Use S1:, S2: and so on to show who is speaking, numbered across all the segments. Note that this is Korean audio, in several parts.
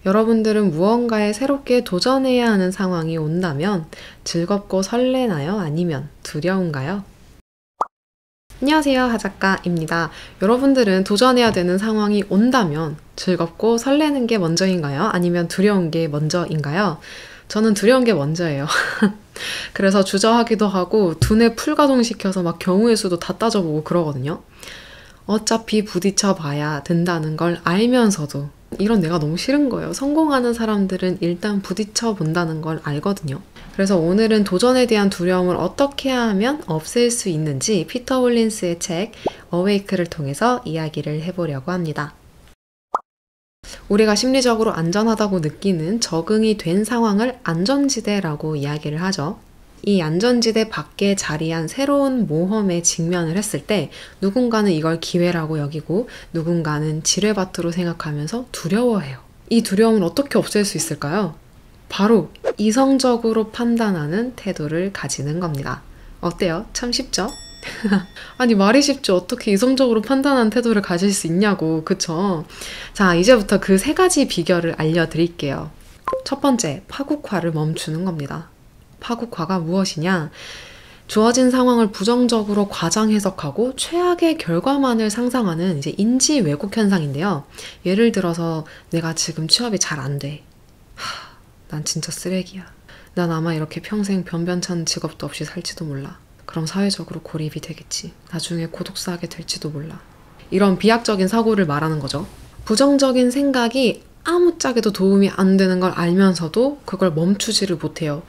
S1: 여러분들은 무언가에 새롭게 도전해야 하는 상황이 온다면 즐겁고 설레나요? 아니면 두려운가요? 안녕하세요, 하작가입니다. 여러분들은 도전해야 되는 상황이 온다면 즐겁고 설레는 게 먼저인가요? 아니면 두려운 게 먼저인가요? 저는 두려운 게 먼저예요. 그래서 주저하기도 하고 두뇌 풀가동시켜서 막 경우의 수도 다 따져보고 그러거든요. 어차피 부딪혀 봐야 된다는 걸 알면서도 이런 내가 너무 싫은 거예요. 성공하는 사람들은 일단 부딪혀 본다는 걸 알거든요. 그래서 오늘은 도전에 대한 두려움을 어떻게 하면 없앨 수 있는지 피터 홀린스의 책 어웨이크를 통해서 이야기를 해보려고 합니다. 우리가 심리적으로 안전하다고 느끼는 적응이 된 상황을 안전지대라고 이야기를 하죠. 이 안전지대 밖에 자리한 새로운 모험에 직면을 했을 때 누군가는 이걸 기회라고 여기고 누군가는 지뢰밭으로 생각하면서 두려워해요. 이 두려움을 어떻게 없앨 수 있을까요? 바로 이성적으로 판단하는 태도를 가지는 겁니다. 어때요? 참 쉽죠? 아니 말이 쉽죠. 어떻게 이성적으로 판단하는 태도를 가질 수 있냐고. 그쵸? 자, 이제부터 그 세 가지 비결을 알려드릴게요. 첫 번째, 파국화를 멈추는 겁니다. 파국화가 무엇이냐? 주어진 상황을 부정적으로 과장 해석하고 최악의 결과만을 상상하는 이제 인지 왜곡 현상인데요. 예를 들어서 내가 지금 취업이 잘 안 돼. 난 진짜 쓰레기야. 난 아마 이렇게 평생 변변찮은 직업도 없이 살지도 몰라. 그럼 사회적으로 고립이 되겠지. 나중에 고독사하게 될지도 몰라. 이런 비약적인 사고를 말하는 거죠. 부정적인 생각이 아무짝에도 도움이 안 되는 걸 알면서도 그걸 멈추지를 못해요.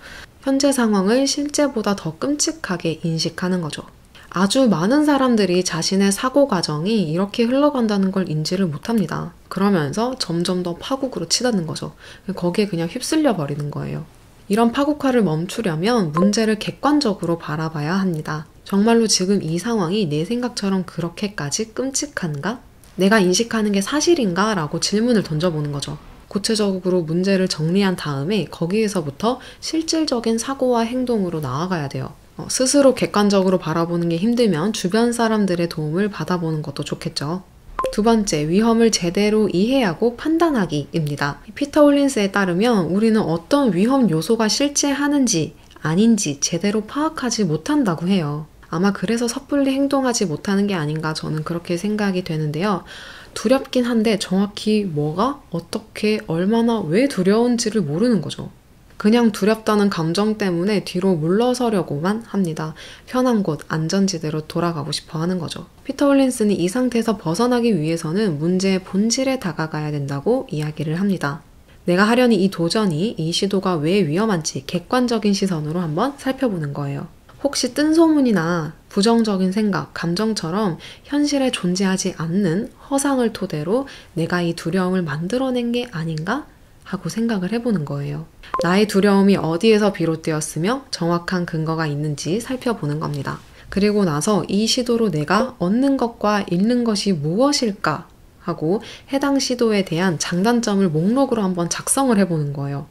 S1: 현재 상황을 실제보다 더 끔찍하게 인식하는 거죠. 아주 많은 사람들이 자신의 사고 과정이 이렇게 흘러간다는 걸 인지를 못합니다. 그러면서 점점 더 파국으로 치닫는 거죠. 거기에 그냥 휩쓸려 버리는 거예요. 이런 파국화를 멈추려면 문제를 객관적으로 바라봐야 합니다. 정말로 지금 이 상황이 내 생각처럼 그렇게까지 끔찍한가? 내가 인식하는 게 사실인가? 라고 질문을 던져보는 거죠. 구체적으로 문제를 정리한 다음에 거기에서부터 실질적인 사고와 행동으로 나아가야 돼요. 스스로 객관적으로 바라보는 게 힘들면 주변 사람들의 도움을 받아보는 것도 좋겠죠. 두 번째, 위험을 제대로 이해하고 판단하기입니다. 피터 홀린스에 따르면 우리는 어떤 위험 요소가 실제하는지 아닌지 제대로 파악하지 못한다고 해요. 아마 그래서 섣불리 행동하지 못하는 게 아닌가 저는 그렇게 생각이 되는데요. 두렵긴 한데 정확히 뭐가 어떻게 얼마나 왜 두려운지를 모르는 거죠. 그냥 두렵다는 감정 때문에 뒤로 물러서려고만 합니다. 편한 곳, 안전지대로 돌아가고 싶어 하는 거죠. 피터 홀린스는 이 상태에서 벗어나기 위해서는 문제의 본질에 다가가야 된다고 이야기를 합니다. 내가 하려는 이 도전이, 이 시도가 왜 위험한지 객관적인 시선으로 한번 살펴보는 거예요. 혹시 뜬소문이나 부정적인 생각, 감정처럼 현실에 존재하지 않는 허상을 토대로 내가 이 두려움을 만들어낸 게 아닌가? 하고 생각을 해보는 거예요. 나의 두려움이 어디에서 비롯되었으며 정확한 근거가 있는지 살펴보는 겁니다. 그리고 나서 이 시도로 내가 얻는 것과 잃는 것이 무엇일까? 하고 해당 시도에 대한 장단점을 목록으로 한번 작성을 해보는 거예요.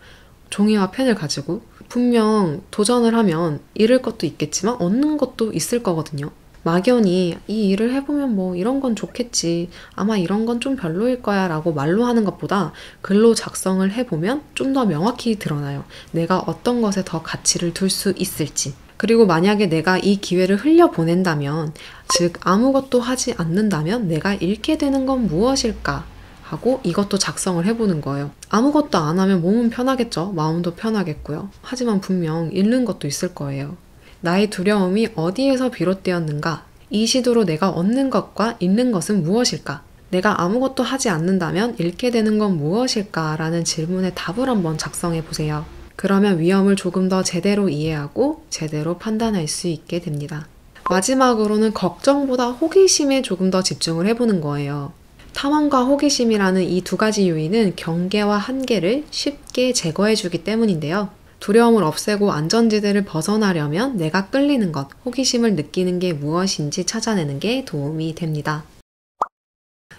S1: 종이와 펜을 가지고 분명 도전을 하면 잃을 것도 있겠지만 얻는 것도 있을 거거든요. 막연히 이 일을 해보면 뭐 이런 건 좋겠지, 아마 이런 건 좀 별로일 거야 라고 말로 하는 것보다 글로 작성을 해보면 좀 더 명확히 드러나요. 내가 어떤 것에 더 가치를 둘 수 있을지. 그리고 만약에 내가 이 기회를 흘려보낸다면, 즉 아무것도 하지 않는다면 내가 잃게 되는 건 무엇일까? 하고 이것도 작성을 해보는 거예요. 아무것도 안 하면 몸은 편하겠죠. 마음도 편하겠고요. 하지만 분명 잃는 것도 있을 거예요. 나의 두려움이 어디에서 비롯되었는가? 이 시도로 내가 얻는 것과 잃는 것은 무엇일까? 내가 아무것도 하지 않는다면 잃게 되는 건 무엇일까? 라는 질문에 답을 한번 작성해 보세요. 그러면 위험을 조금 더 제대로 이해하고 제대로 판단할 수 있게 됩니다. 마지막으로는 걱정보다 호기심에 조금 더 집중을 해보는 거예요. 탐험과 호기심이라는 이 두 가지 요인은 경계와 한계를 쉽게 제거해주기 때문인데요. 두려움을 없애고 안전지대를 벗어나려면 내가 끌리는 것, 호기심을 느끼는 게 무엇인지 찾아내는 게 도움이 됩니다.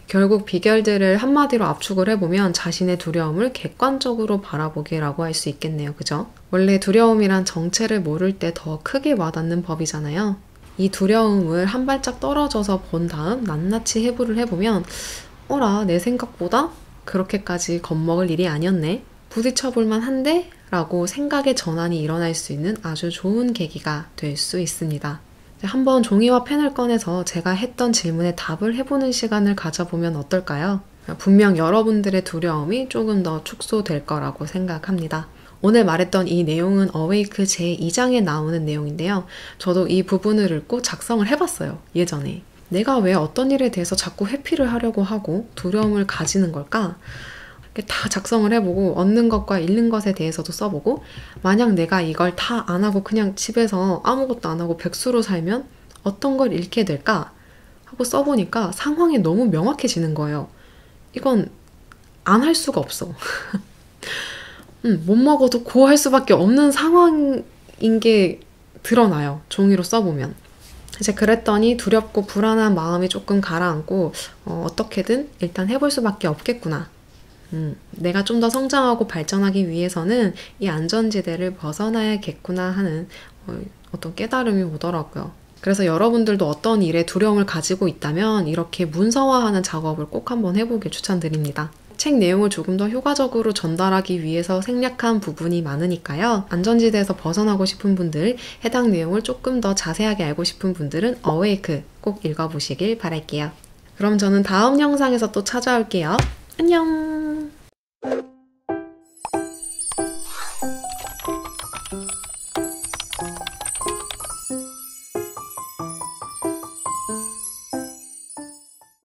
S1: 결국 비결들을 한마디로 압축을 해보면 자신의 두려움을 객관적으로 바라보기라고 할 수 있겠네요. 그죠? 원래 두려움이란 정체를 모를 때 더 크게 와닿는 법이잖아요. 이 두려움을 한 발짝 떨어져서 본 다음 낱낱이 해부를 해보면 어라, 내 생각보다 그렇게까지 겁먹을 일이 아니었네. 부딪혀볼만 한데? 라고 생각의 전환이 일어날 수 있는 아주 좋은 계기가 될 수 있습니다. 한번 종이와 펜을 꺼내서 제가 했던 질문에 답을 해보는 시간을 가져보면 어떨까요? 분명 여러분들의 두려움이 조금 더 축소될 거라고 생각합니다. 오늘 말했던 이 내용은 어웨이크 제2장에 나오는 내용인데요. 저도 이 부분을 읽고 작성을 해봤어요. 예전에. 내가 왜 어떤 일에 대해서 자꾸 회피를 하려고 하고 두려움을 가지는 걸까? 다 작성을 해보고 얻는 것과 잃는 것에 대해서도 써보고 만약 내가 이걸 다 안 하고 그냥 집에서 아무것도 안 하고 백수로 살면 어떤 걸 잃게 될까? 하고 써보니까 상황이 너무 명확해지는 거예요. 이건 안 할 수가 없어. 못 먹어도 고할 수밖에 없는 상황인 게 드러나요. 종이로 써보면. 이제 그랬더니 두렵고 불안한 마음이 조금 가라앉고 어떻게든 일단 해볼 수밖에 없겠구나. 내가 좀 더 성장하고 발전하기 위해서는 이 안전지대를 벗어나야겠구나 하는 어떤 깨달음이 오더라고요. 그래서 여러분들도 어떤 일에 두려움을 가지고 있다면 이렇게 문서화하는 작업을 꼭 한번 해보길 추천드립니다. 책 내용을 조금 더 효과적으로 전달하기 위해서 생략한 부분이 많으니까요. 안전지대에서 벗어나고 싶은 분들, 해당 내용을 조금 더 자세하게 알고 싶은 분들은 어웨이크 꼭 읽어보시길 바랄게요. 그럼 저는 다음 영상에서 또 찾아올게요. 안녕!